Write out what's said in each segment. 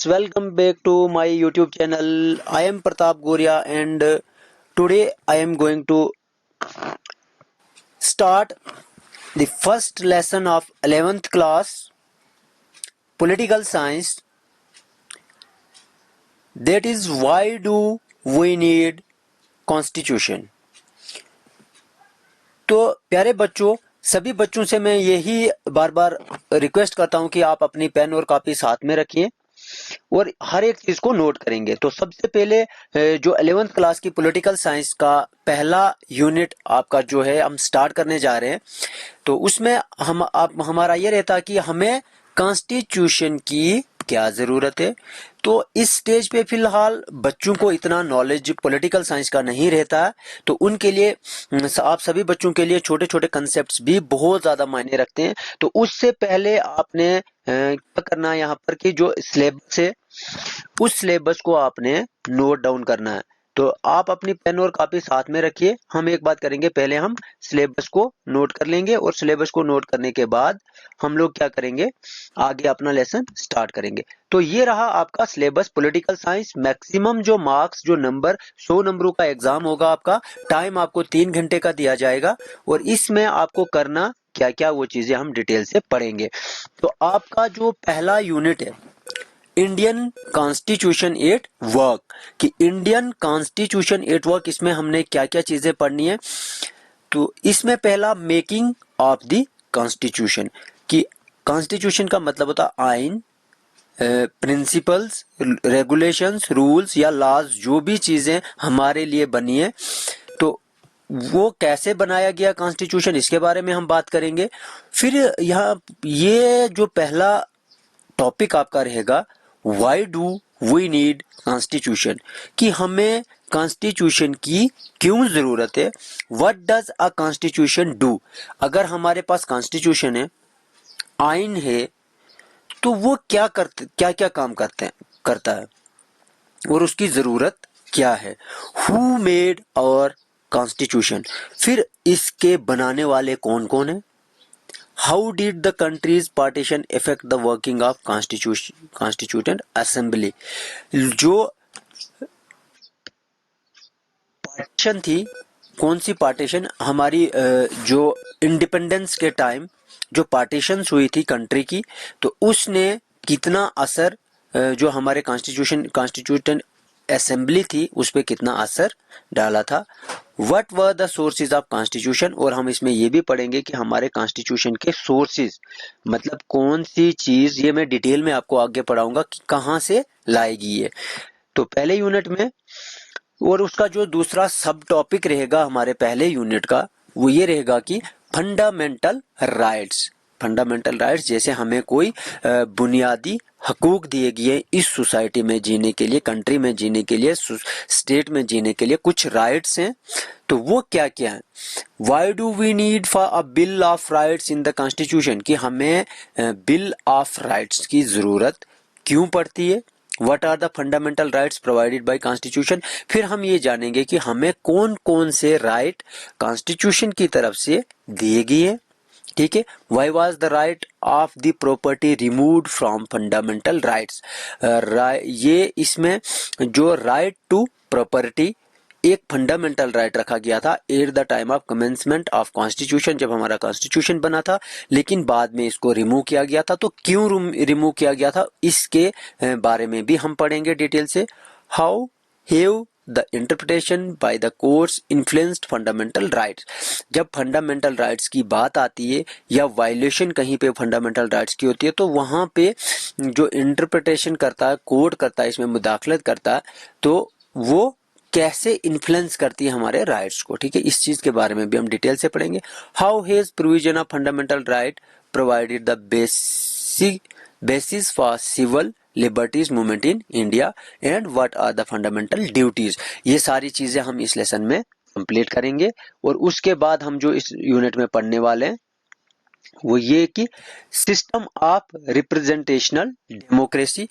welcome back to my YouTube channel. I am Pratap Goria and today I am going to start the first lesson of 11th class political science, that is why do we need constitution। तो प्यारे बच्चों, सभी बच्चों से मैं यही बार बार request करता हूं कि आप अपनी पेन और कॉपी साथ में रखिए और हर एक चीज को नोट करेंगे। तो सबसे पहले जो 11th क्लास की पॉलिटिकल साइंस का पहला यूनिट आपका जो है हम स्टार्ट करने जा रहे हैं। तो उसमें हमारा ये रहता है कि हमें कॉन्स्टिट्यूशन की क्या जरूरत है। तो इस स्टेज पे फिलहाल बच्चों को इतना नॉलेज पॉलिटिकल साइंस का नहीं रहता है, तो उनके लिए आप सभी बच्चों के लिए छोटे छोटे कंसेप्ट्स भी बहुत ज्यादा मायने रखते हैं। तो उससे पहले आपने क्या करना है, यहाँ पर कि जो सिलेबस है उस सिलेबस को आपने नोट डाउन करना है। तो आप अपनी पेन और कॉपी साथ में रखिए। हम एक बात करेंगे, पहले हम सिलेबस को नोट कर लेंगे और सिलेबस को नोट करने के बाद हम लोग क्या करेंगे, आगे अपना लेसन स्टार्ट करेंगे। तो ये रहा आपका सिलेबस पॉलिटिकल साइंस। मैक्सिमम जो मार्क्स, जो नंबर 100 नंबरों का एग्जाम होगा आपका, टाइम आपको 3 घंटे का दिया जाएगा और इसमें आपको करना क्या क्या वो चीजें हम डिटेल से पढ़ेंगे। तो आपका जो पहला यूनिट है इंडियन कॉन्स्टिट्यूशन एट वर्क, कि इंडियन कॉन्स्टिट्यूशन एट वर्क, इसमें हमने क्या क्या चीजें पढ़नी है। तो इसमें पहला मेकिंग ऑफ द कॉन्स्टिट्यूशन, कि कॉन्स्टिट्यूशन का मतलब होता है आइन, प्रिंसिपल्स, रेगुलेशंस, रूल्स या लॉज, जो भी चीजें हमारे लिए बनी है तो वो कैसे बनाया गया कॉन्स्टिट्यूशन, इसके बारे में हम बात करेंगे। फिर यहाँ ये जो पहला टॉपिक आपका रहेगा, why do we need constitution, कि हमें कॉन्स्टिट्यूशन की क्यों जरूरत है। What does a constitution do, अगर हमारे पास कॉन्स्टिट्यूशन है, आइन है, तो वो क्या क्या काम करता है और उसकी जरूरत क्या है। हु मेड आवर कॉन्स्टिट्यूशन, फिर इसके बनाने वाले कौन कौन है। How did the country's partition effect the working of constituent assembly, जो पार्टीशन थी, कौन सी पार्टीशन, हमारी जो इंडिपेंडेंस के टाइम जो पार्टीशन हुई थी कंट्री की, तो उसने कितना असर, जो हमारे कॉन्स्टिट्यूटेंट असेंबली थी उस पर कितना असर डाला था। What were the sources of constitution, और हम इसमें ये भी पढ़ेंगे कि हमारे कॉन्स्टिट्यूशन के सोर्सेज मतलब कौन सी चीज, ये मैं डिटेल में आपको आगे पढ़ाऊंगा कि कहाँ से लाएगी ये। तो पहले यूनिट में, और उसका जो दूसरा सब टॉपिक रहेगा हमारे पहले यूनिट का, वो ये रहेगा कि फंडामेंटल राइट्स। फंडामेंटल राइट्स जैसे हमें कोई बुनियादी हकूक दिए गए इस सोसाइटी में जीने के लिए, कंट्री में जीने के लिए, स्टेट में जीने के लिए कुछ राइट्स हैं, तो वो क्या क्या है। Why do we need for a bill of rights in the constitution, कि हमें बिल ऑफ राइट्स की जरूरत क्यों पड़ती है। What are the fundamental rights provided by Constitution, फिर हम ये जानेंगे कि हमें कौन कौन से राइट कॉन्स्टिट्यूशन की तरफ से दिए गए हैं। ठीक है। Why was the right of the property removed from fundamental rights, ये इसमें जो राइट टू प्रॉपर्टी एक फंडामेंटल राइट रखा गया था at the time of commencement of constitution, जब हमारा कॉन्स्टिट्यूशन बना था, लेकिन बाद में इसको रिमूव किया गया था। तो क्यों रिमूव किया गया था, इसके बारे में भी हम पढ़ेंगे डिटेल से। How have the interpretation by the courts influenced fundamental rights, जब फंडामेंटल राइट्स की बात आती है या वायलेशन कहीं पे फंडामेंटल राइट्स की होती है, तो वहां पे जो इंटरप्रिटेशन करता है, कोर्ट करता है, इसमें मुदाखलत करता है, तो वो कैसे इन्फ्लुएंस करती है हमारे राइट्स को। ठीक है, इस चीज के बारे में भी हम डिटेल से पढ़ेंगे। How has provision of fundamental right provided the basis for civil liberties movement in India and what are the fundamental duties, ये सारी चीजें हम इस लेसन में कंप्लीट करेंगे। और उसके बाद हम जो इस यूनिट में पढ़ने वाले हैं वो ये कि सिस्टम ऑफ रिप्रेजेंटेशनल डेमोक्रेसी।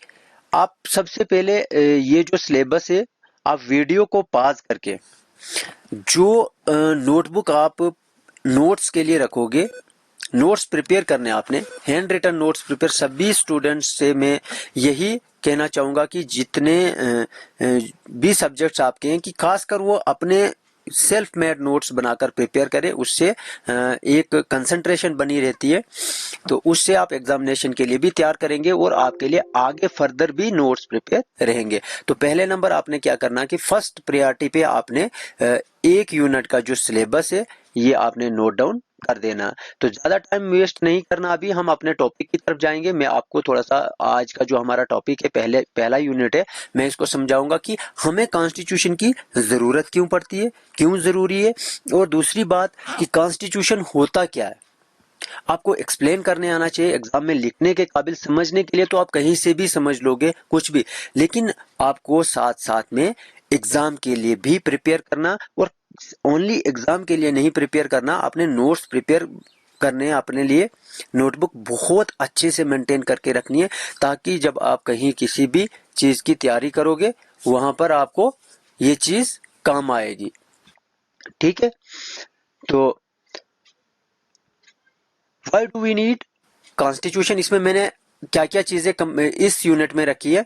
आप सबसे पहले ये जो सिलेबस है, आप वीडियो को पॉज करके जो नोटबुक आप नोट्स के लिए रखोगे, नोट्स प्रिपेयर करने आपने, हैंड रिटन नोट्स प्रिपेयर, सभी स्टूडेंट्स से मैं यही कहना चाहूँगा कि जितने भी सब्जेक्ट्स आपके हैं कि खासकर वो अपने सेल्फ मेड नोट्स बनाकर प्रिपेयर करें, उससे एक कंसंट्रेशन बनी रहती है, तो उससे आप एग्जामिनेशन के लिए भी तैयार करेंगे और आपके लिए आगे फर्दर भी नोट्स प्रिपेयर रहेंगे। तो पहले नंबर आपने क्या करना कि फर्स्ट प्रायोरिटी पे आपने एक यूनिट का जो सिलेबस है ये आपने नोट डाउन कर देना। तो ज्यादा टाइम वेस्ट नहीं करना, अभी हम अपने टॉपिक की तरफ जाएंगे। मैं आपको थोड़ा सा आज का जो हमारा टॉपिक है पहला यूनिट है, मैं इसको समझाऊंगा कि हमें कॉन्स्टिट्यूशन की जरूरत क्यों पड़ती है, क्यों जरूरी है, और दूसरी बात कि कॉन्स्टिट्यूशन होता क्या है। आपको एक्सप्लेन करने आना चाहिए, एग्जाम में लिखने के काबिल, समझने के लिए तो आप कहीं से भी समझ लोगे कुछ भी, लेकिन आपको साथ साथ में एग्जाम के लिए भी प्रिपेयर करना, और ओनली एग्जाम के लिए नहीं प्रिपेयर करना, अपने नोट्स प्रिपेयर करने, अपने लिए नोटबुक बहुत अच्छे से मेंटेन करके रखनी है, ताकि जब आप कहीं किसी भी चीज की तैयारी करोगे वहां पर आपको ये चीज काम आएगी। ठीक है, तो why do we need constitution, इसमें मैंने क्या क्या चीजें इस यूनिट में रखी है।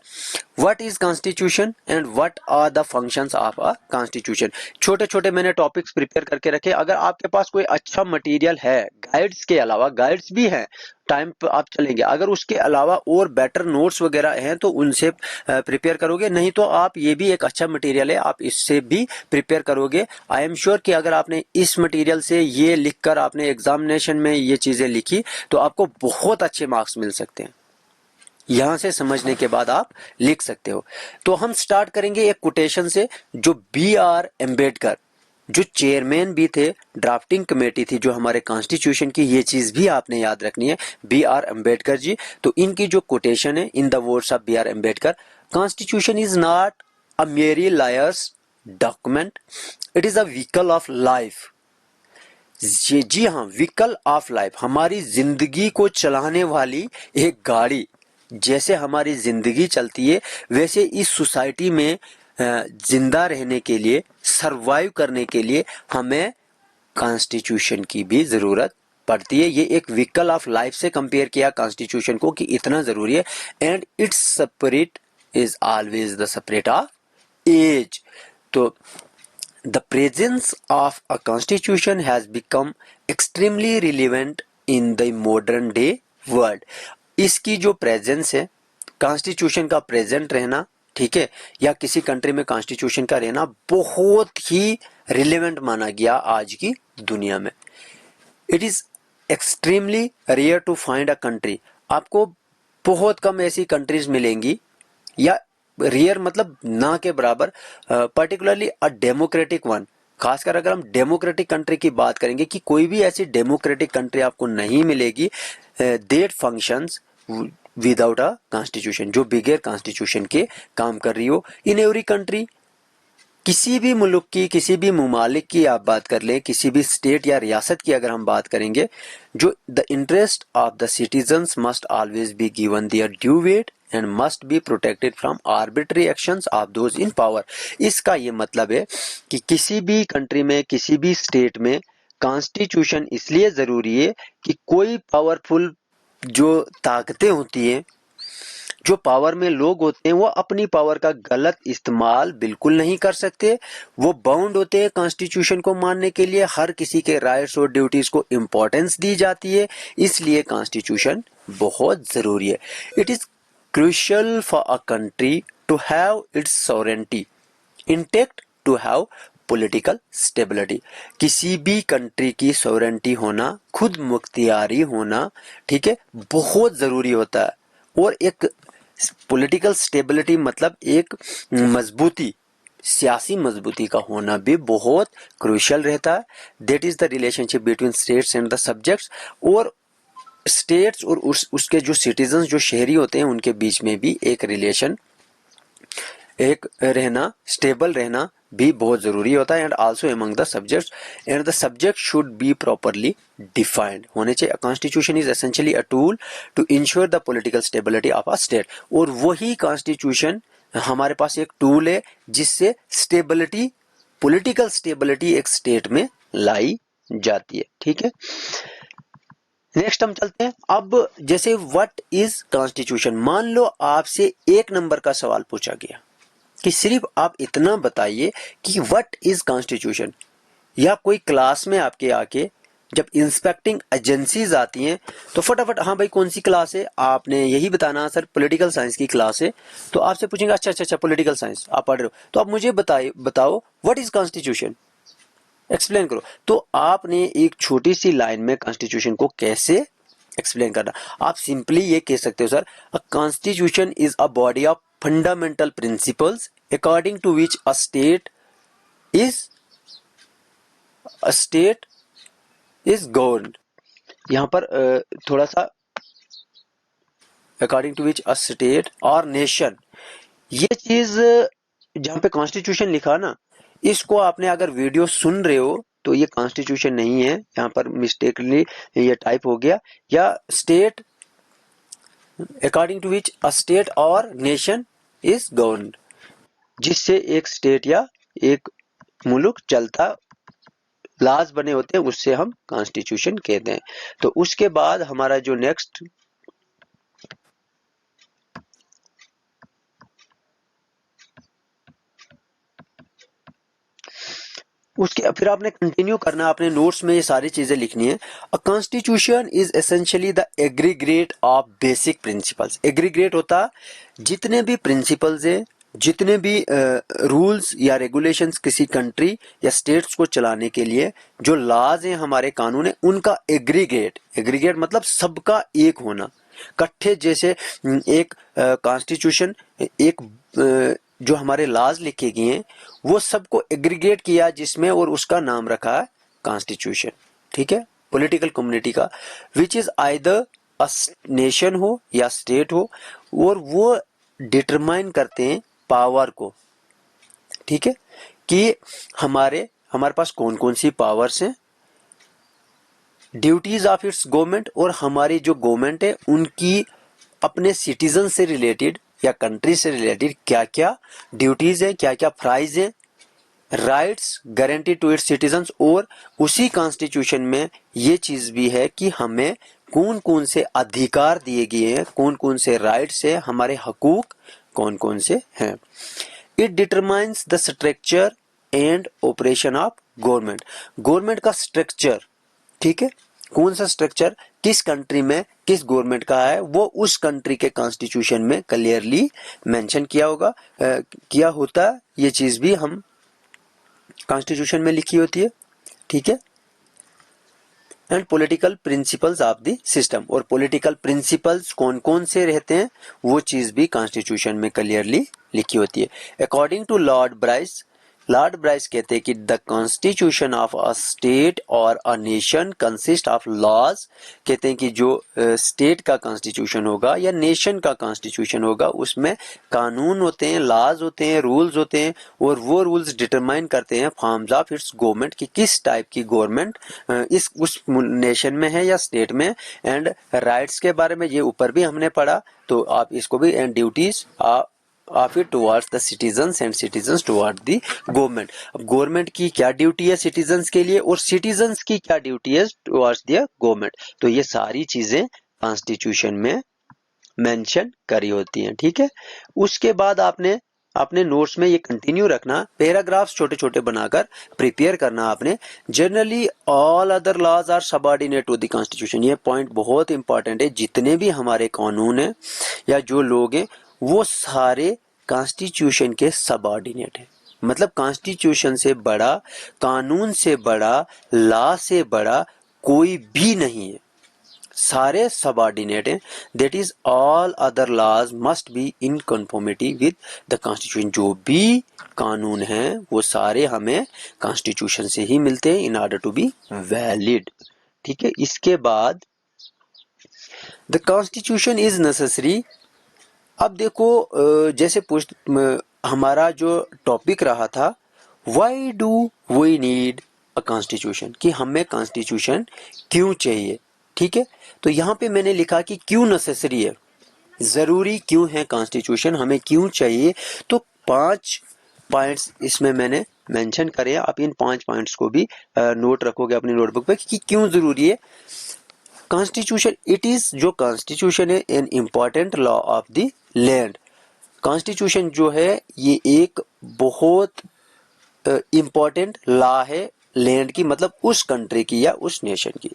What is constitution and what are the functions of a constitution. छोटे छोटे मैंने टॉपिक्स प्रिपेयर करके रखे। अगर आपके पास कोई अच्छा मटेरियल है, गाइड्स के अलावा, गाइड्स भी हैं, टाइम पर आप चलेंगे, अगर उसके अलावा और बेटर नोट्स वगैरह हैं तो उनसे प्रिपेयर करोगे, नहीं तो आप ये भी एक अच्छा मटेरियल है, आप इससे भी प्रिपेयर करोगे। आई एम श्योर कि अगर आपने इस मटेरियल से ये लिखकर आपने एग्जामिनेशन में ये चीजें लिखी तो आपको बहुत अच्छे मार्क्स मिल सकते हैं। यहां से समझने के बाद आप लिख सकते हो। तो हम स्टार्ट करेंगे एक कोटेशन से, जो B.R. अम्बेडकर, जो चेयरमैन भी थे, ड्राफ्टिंग कमेटी थी जो हमारे कॉन्स्टिट्यूशन की, ये चीज भी आपने याद रखनी है, B.R. अम्बेडकर जी। तो इनकी जो कोटेशन है, in the words of B.R. Ambedkar, constitution is not a mere lawyer's document, it is a vehicle of life. जी हाँ, व्हीकल ऑफ लाइफ, हमारी जिंदगी को चलाने वाली एक गाड़ी। जैसे हमारी जिंदगी चलती है वैसे इस सोसाइटी में जिंदा रहने के लिए, सरवाइव करने के लिए हमें कॉन्स्टिट्यूशन की भी जरूरत पड़ती है। ये एक व्हीकल ऑफ लाइफ से कंपेयर किया कॉन्स्टिट्यूशन को कि इतना जरूरी है। And it's separate is always the separate of age. तो the presence of a constitution has become extremely relevant in the modern day world। इसकी जो प्रेजेंस है, कॉन्स्टिट्यूशन का प्रेजेंट रहना, ठीक है, या किसी कंट्री में कॉन्स्टिट्यूशन का रहना बहुत ही रिलेवेंट माना गया आज की दुनिया में। It is extremely rare to find a country, आपको बहुत कम ऐसी कंट्रीज मिलेंगी, या रेयर मतलब ना के बराबर, पर्टिकुलरली अ डेमोक्रेटिक वन। खासकर अगर हम डेमोक्रेटिक कंट्री की बात करेंगे कि कोई भी ऐसी डेमोक्रेटिक कंट्री आपको नहीं मिलेगी that functions without a constitution, जो बिगेर कॉन्स्टिट्यूशन के काम कर रही हो। इन एवरी कंट्री, किसी भी मुल्क की, किसी भी ममालिक की आप बात कर लें, किसी भी स्टेट या रियासत की अगर हम बात करेंगे, जो the interest of the citizens must always be given their due weight and must be protected from arbitrary actions of those in power. इसका ये मतलब है कि किसी भी कंट्री में, किसी भी स्टेट में कॉन्स्टिट्यूशन इसलिए जरूरी है कि कोई पावरफुल जो ताकतें होती हैं, जो पावर में लोग होते हैं, वो अपनी पावर का गलत इस्तेमाल बिल्कुल नहीं कर सकते। वो बाउंड होते हैं कॉन्स्टिट्यूशन को मानने के लिए, हर किसी के राइट्स और ड्यूटीज को इंपॉर्टेंस दी जाती है, इसलिए कॉन्स्टिट्यूशन बहुत जरूरी है। It is crucial for a country to have its sovereignty intact, to have political stability. किसी भी कंट्री की सॉवरेनिटी होना, खुद मुख्तियारी होना, ठीक है, बहुत जरूरी होता है। और एक पॉलिटिकल स्टेबिलिटी मतलब एक मजबूती, सियासी मजबूती का होना भी बहुत क्रूशियल रहता है। That is the relationship between states and the subjects. और स्टेट्स और उसके जो सिटीजन, जो शहरी होते हैं, उनके बीच में भी एक रिलेशन, एक रहना, स्टेबल रहना भी बहुत जरूरी होता है। And also among the subjects, and the subject should be properly defined होने चाहिए। Constitution is essentially a tool to ensure the political stability of a state. और वही कॉन्स्टिट्यूशन हमारे पास एक टूल है जिससे स्टेबिलिटी, पॉलिटिकल स्टेबिलिटी एक स्टेट में लाई जाती है। ठीक है, नेक्स्ट हम चलते हैं। अब जैसे व्हाट इज कॉन्स्टिट्यूशन, मान लो आपसे 1 नंबर का सवाल पूछा गया कि सिर्फ आप इतना बताइए कि व्हाट इज कॉन्स्टिट्यूशन, या कोई क्लास में आपके आके जब इंस्पेक्टिंग एजेंसीज आती हैं तो फटाफट हाँ भाई कौन सी क्लास है, आपने यही बताना सर पॉलिटिकल साइंस की क्लास है, तो आपसे पूछेंगे अच्छा अच्छा अच्छा पॉलिटिकल साइंस आप पढ़ रहे हो, तो आप मुझे बताओ व्हाट इज कॉन्स्टिट्यूशन, एक्सप्लेन करो। तो आपने एक छोटी सी लाइन में कॉन्स्टिट्यूशन को कैसे एक्सप्लेन करना, आप सिंपली ये कह सकते हो sir a constitution is a body of fundamental principles according to which is a state is governed. यहाँ पर थोड़ा सा according to which a state और नेशन, ये चीज जहाँ पे कॉन्स्टिट्यूशन लिखा ना, इसको आपने अगर वीडियो सुन रहे हो तो ये कॉन्स्टिट्यूशन नहीं है, यहाँ पर मिस्टेकली ये टाइप हो गया, या state according to which a state और नेशन इज गवर्नड, जिससे एक स्टेट या एक मुल्क चलता लॉज बने होते हैं उससे हम कॉन्स्टिट्यूशन कहते हैं। तो उसके बाद हमारा जो नेक्स्ट उसके फिर आपने कंटिन्यू करना, अपने नोट्स में ये सारी चीजें लिखनी है। अ constitution is essentially the एग्रीग्रेट of basic principles. एग्रीग्रेट होता जितने भी प्रिंसिपल्स हैं, जितने भी रूल्स या रेगुलेशंस किसी कंट्री या स्टेट्स को चलाने के लिए जो लॉज हैं, हमारे कानून है, उनका एग्रीगेट, एग्रीगेट मतलब सबका एक होना, इकट्ठे जैसे एक कॉन्स्टिट्यूशन एक जो हमारे लॉज लिखे गए हैं वो सबको एग्रीगेट किया जिसमें, और उसका नाम रखा है कॉन्स्टिट्यूशन। ठीक है, पॉलिटिकल कम्युनिटी का which is either a nation हो या स्टेट हो, और वो डिटरमाइन करते हैं पावर को। ठीक है, कि हमारे हमारे पास कौन कौन सी पावर्स हैं, ड्यूटीज ऑफ इट्स गवर्नमेंट, और हमारी जो गवर्नमेंट है उनकी अपने सिटीजन से रिलेटेड या कंट्री से रिलेटेड क्या क्या ड्यूटीज है, क्या क्या प्राइज है, rights guarantee to its citizens, और उसी कॉन्स्टिट्यूशन में ये चीज भी है कि हमें कौन कौन से अधिकार दिए गए हैं, कौन कौन से राइट्स है, हमारे हकूक कौन कौन से हैं। It determines the structure and operation of government, government का स्ट्रक्चर। ठीक है, कौन सा स्ट्रक्चर किस कंट्री में किस गवर्नमेंट का है वो उस कंट्री के कॉन्स्टिट्यूशन में क्लियरली मेंशन किया होगा, किया होता है, ये चीज भी हम कॉन्स्टिट्यूशन में लिखी होती है। ठीक है, and political principles of the system, और पॉलिटिकल प्रिंसिपल्स कौन कौन से रहते हैं वो चीज भी कॉन्स्टिट्यूशन में क्लियरली लिखी होती है। अकॉर्डिंग टू लॉर्ड ब्राइस कहते हैं कि the constitution of a state और a nation consist of laws, कहते हैं कि जो स्टेट का कॉन्स्टिट्यूशन होगा या नेशन का कॉन्स्टिट्यूशन होगा उसमें कानून होते हैं, लॉज होते हैं, रूल्स होते हैं, और वो रूल्स डिटरमाइन करते हैं फॉर्म्स ऑफ इट्स गवर्नमेंट की किस टाइप की गवर्नमेंट इस उस नेशन में है या स्टेट में, एंड राइट्स के बारे में ये ऊपर भी हमने पढ़ा, तो आप इसको भी, and duties of it towards the citizens and citizens toward the government. अब गवर्नमेंट की क्या ड्यूटी है सिटीजन्स के लिए और सिटीजन्स की क्या ड्यूटी है टुवर्ड्स द गवर्नमेंट, तो ये सारी चीजें कॉन्स्टिट्यूशन में मेंशन करी होती हैं। ठीक है, उसके बाद आपने अपने नोट्स में ये कंटिन्यू रखना, पैराग्राफ्स छोटे छोटे बनाकर प्रिपेयर करना आपने। Generally all other laws are subordinate to the constitution, ये पॉइंट बहुत इंपॉर्टेंट है। जितने भी हमारे कानून हैं या जो लोग हैं वो सारे कॉन्स्टिट्यूशन के सबऑर्डिनेट हैं, मतलब कॉन्स्टिट्यूशन से बड़ा, कानून से बड़ा, लॉ से बड़ा कोई भी नहीं है, सारे सबऑर्डिनेट हैं। That is all other laws must be in conformity with the constitution, जो भी कानून हैं वो सारे हमें कॉन्स्टिट्यूशन से ही मिलते हैं in order to be valid. ठीक है, इसके बाद द कॉन्स्टिट्यूशन इज नेसेसरी। अब देखो जैसे हमारा जो टॉपिक रहा था why do we need a constitution, कि हमें कॉन्स्टिट्यूशन क्यों चाहिए। ठीक है, तो यहाँ पे मैंने लिखा कि क्यों नेसेसरी है, जरूरी क्यों है कॉन्स्टिट्यूशन, हमें क्यों चाहिए, तो 5 पॉइंट्स इसमें मैंने मेंशन करे। आप इन 5 पॉइंट्स को भी नोट रखोगे अपनी नोटबुक पे कि क्यों जरूरी है। कॉन्स्टिट्यूशन इट इज, जो कॉन्स्टिट्यूशन है an important law of the land. Constitution जो है ये एक बहुत इम्पॉर्टेंट लॉ है लैंड की, मतलब उस कंट्री की या उस नेशन की।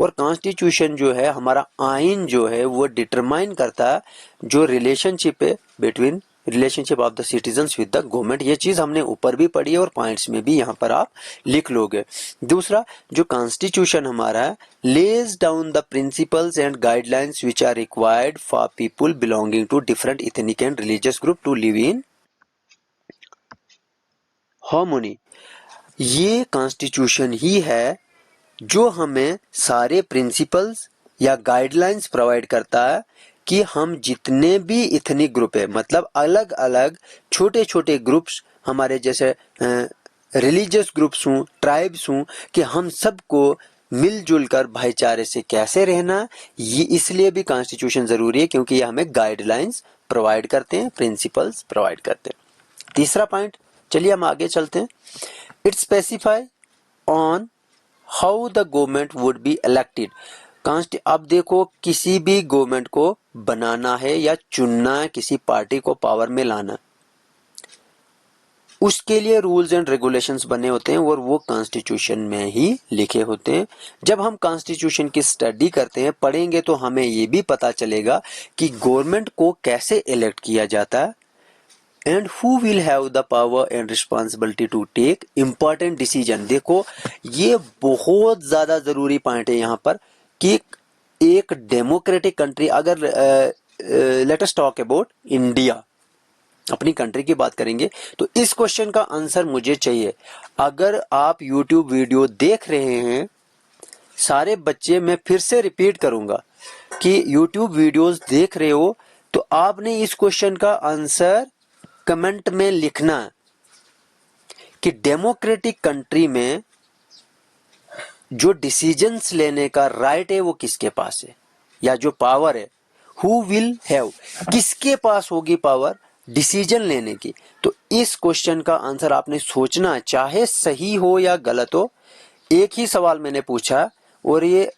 और कॉन्स्टिट्यूशन जो है हमारा आइन जो है वो डिटरमाइन करता है जो रिलेशनशिप है between relationship of the citizens with the government. ये चीज हमने ऊपर भी पढ़ी है और पॉइंट्स में भी यहाँ पर आप लिख लोगे। दूसरा, जो कॉन्स्टिट्यूशन हमारा है lays down the principles and guidelines which are required for people belonging to different ethnic and religious group to live in harmony. ये कॉन्स्टिट्यूशन ही है जो हमें सारे प्रिंसिपल्स या गाइडलाइंस प्रोवाइड करता है कि हम जितने भी इथनिक ग्रुप है, मतलब अलग अलग छोटे छोटे ग्रुप्स हमारे जैसे रिलीजियस ग्रुप्स हूँ, ट्राइब्स हूँ, कि हम सबको मिलजुल कर भाईचारे से कैसे रहना। ये इसलिए भी कॉन्स्टिट्यूशन जरूरी है क्योंकि ये हमें गाइडलाइंस प्रोवाइड करते हैं, प्रिंसिपल्स प्रोवाइड करते हैं। तीसरा पॉइंट, चलिए हम आगे चलते हैं। It specify on how the government would be elected. अब देखो, किसी भी गवर्नमेंट को बनाना है या चुनना है, किसी पार्टी को पावर में लाना, उसके लिए रूल्स एंड रेगुलेशंस बने होते हैं और वो कॉन्स्टिट्यूशन में ही लिखे होते हैं। जब हम कॉन्स्टिट्यूशन की स्टडी करते हैं, पढ़ेंगे, तो हमें ये भी पता चलेगा कि गवर्नमेंट को कैसे इलेक्ट किया जाता है and who will have the power and responsibility to take important decision. देखो, ये बहुत ज्यादा जरूरी पॉइंट है यहाँ पर कि एक डेमोक्रेटिक कंट्री, अगर let us talk about India, अपनी कंट्री की बात करेंगे, तो इस क्वेश्चन का आंसर मुझे चाहिए। अगर आप YouTube वीडियो देख रहे हैं, सारे बच्चे, मैं फिर से रिपीट करूंगा कि YouTube वीडियोस देख रहे हो तो आपने इस क्वेश्चन का आंसर कमेंट में लिखना है कि डेमोक्रेटिक कंट्री में जो डिसीजंस लेने का राइट है वो किसके पास है, या जो पावर है, हु विल हैव, किसके पास होगी पावर डिसीजन लेने की। तो इस क्वेश्चन का आंसर आपने सोचना, चाहे सही हो या गलत हो। एक ही सवाल मैंने पूछा और ये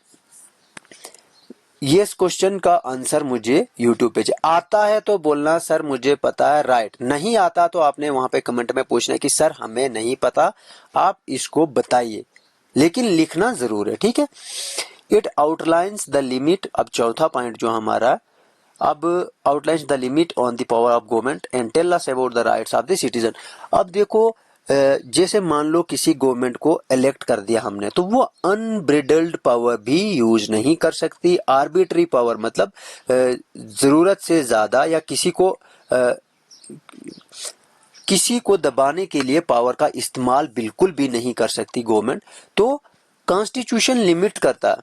इस क्वेश्चन का आंसर मुझे YouTube पे आता है तो बोलना सर मुझे पता है, राइट। नहीं आता तो आपने वहां पे कमेंट में पूछना है कि सर हमें नहीं पता, आप इसको बताइए, लेकिन लिखना जरूर है, ठीक है। इट आउटलाइंस द लिमिट, अब चौथा पॉइंट जो हमारा, अब outlines the limit on the power of government and tell us about the rights of the citizen. अब देखो, जैसे मान लो किसी गवर्नमेंट को इलेक्ट कर दिया हमने, तो वो अनब्रिडल्ड पावर भी यूज नहीं कर सकती। आर्बिट्री पावर, मतलब जरूरत से ज्यादा या किसी को दबाने के लिए पावर का इस्तेमाल बिल्कुल भी नहीं कर सकती गवर्नमेंट। तो कॉन्स्टिट्यूशन लिमिट करता है,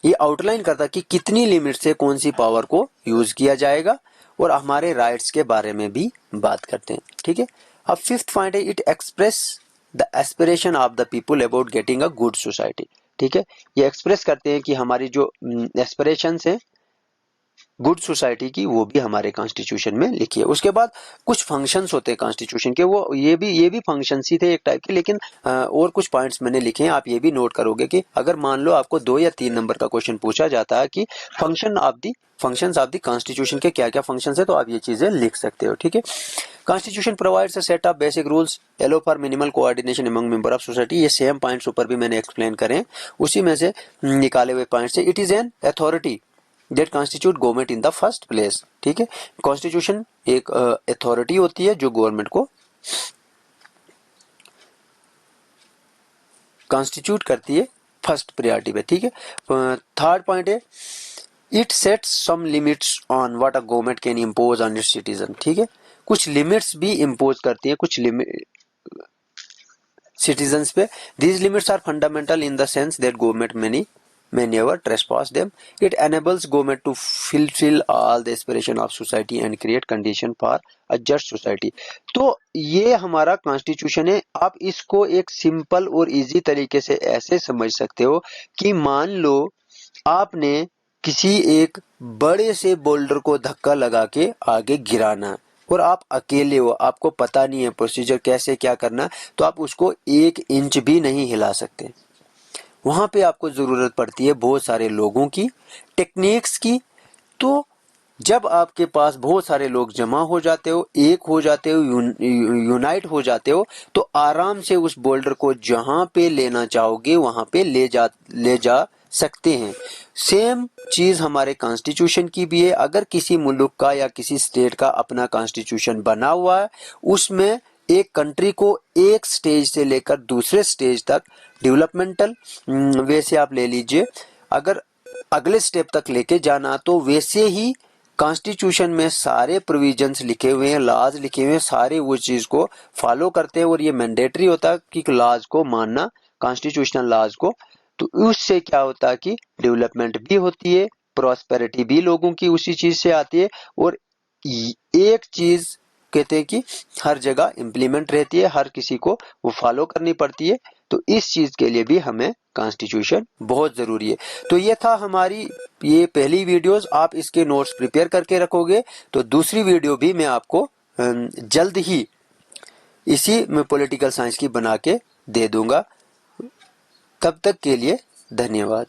ये आउटलाइन करता है कि कितनी लिमिट से कौन सी पावर को यूज किया जाएगा, और हमारे राइट्स के बारे में भी बात करते हैं, ठीक है। अब फिफ्थ पॉइंट है, it express the aspiration of the people about getting a good society, ठीक है। ये एक्सप्रेस करते हैं कि हमारी जो एस्पिरेशंस हैं गुड सोसाइटी की, वो भी हमारे कॉन्स्टिट्यूशन में लिखी है। उसके बाद कुछ फंक्शंस होते हैं कॉन्स्टिट्यूशन के, वो ये भी फंक्शंस ही थे एक टाइप के, लेकिन और कुछ पॉइंट्स मैंने लिखे हैं। आप ये भी नोट करोगे कि अगर मान लो आपको 2 या 3 नंबर का क्वेश्चन पूछा जाता है कि फंक्शंस ऑफ द कॉन्स्टिट्यूशन के क्या क्या फंक्शंस है, तो आप ये चीजें लिख सकते हो, ठीक है। Constitution provides a set of basic rules allow for minimal coordination among member of society. ये सेम पॉइंट्स ऊपर भी मैंने एक्सप्लेन करे, उसी में से निकाले हुए पॉइंट्स है। It is an authority that constitute government in the first place, ठीक है। कॉन्स्टिट्यूशन एक अथॉरिटी होती है जो गवर्नमेंट को कॉन्स्टिट्यूट करती है फर्स्ट प्रायोरिटी पे, ठीक है। थर्ड पॉइंट है, it sets some limits on what a government can impose on its citizen, ठीक है। कुछ लिमिट्स भी इम्पोज करती है कुछ सिटीजन्स पे। These limits are fundamental in the sense that government may never trespass them. It enables government to fulfill all the aspiration of society and create condition for a just society. तो ये हमारा constitution है। आप इसको एक simple और easy तरीके से ऐसे समझ सकते हो कि मान लो आपने किसी एक बड़े से बोल्डर को धक्का लगा के आगे गिराना, और आप अकेले हो, आपको पता नहीं है प्रोसीजर कैसे क्या करना, तो आप उसको 1 इंच भी नहीं हिला सकते। वहाँ पे आपको ज़रूरत पड़ती है बहुत सारे लोगों की, टेक्निक्स की। तो जब आपके पास बहुत सारे लोग जमा हो जाते हो, एक हो जाते हो, यूनाइट हो जाते हो, तो आराम से उस बोल्डर को जहाँ पे लेना चाहोगे वहाँ पे ले जा सकते हैं। सेम चीज हमारे कॉन्स्टिट्यूशन की भी है। अगर किसी मुल्क का या किसी स्टेट का अपना कॉन्स्टिट्यूशन बना हुआ है, उसमें एक कंट्री को एक स्टेज से लेकर दूसरे स्टेज तक डेवलपमेंटल वे से आप ले लीजिए, अगर अगले स्टेप तक लेके जाना, तो वैसे ही कॉन्स्टिट्यूशन में सारे प्रोविजंस लिखे हुए हैं, लॉज लिखे हुए हैं, सारे वो चीज को फॉलो करते हैं और ये मैंडेटरी होता है कि लॉज को मानना, कॉन्स्टिट्यूशनल लॉज को। तो उससे क्या होता है कि डेवलपमेंट भी होती है, प्रॉस्पेरिटी भी लोगों की उसी चीज से आती है, और एक चीज कहते हैं कि हर जगह इम्प्लीमेंट रहती है, हर किसी को वो फॉलो करनी पड़ती है। तो इस चीज के लिए भी हमें कॉन्स्टिट्यूशन बहुत जरूरी है। तो ये था हमारी ये पहली वीडियोस। आप इसके नोट्स प्रिपेयर करके रखोगे तो दूसरी वीडियो भी मैं आपको जल्द ही इसी में पॉलिटिकल साइंस की बना के दे दूंगा। तब तक के लिए धन्यवाद।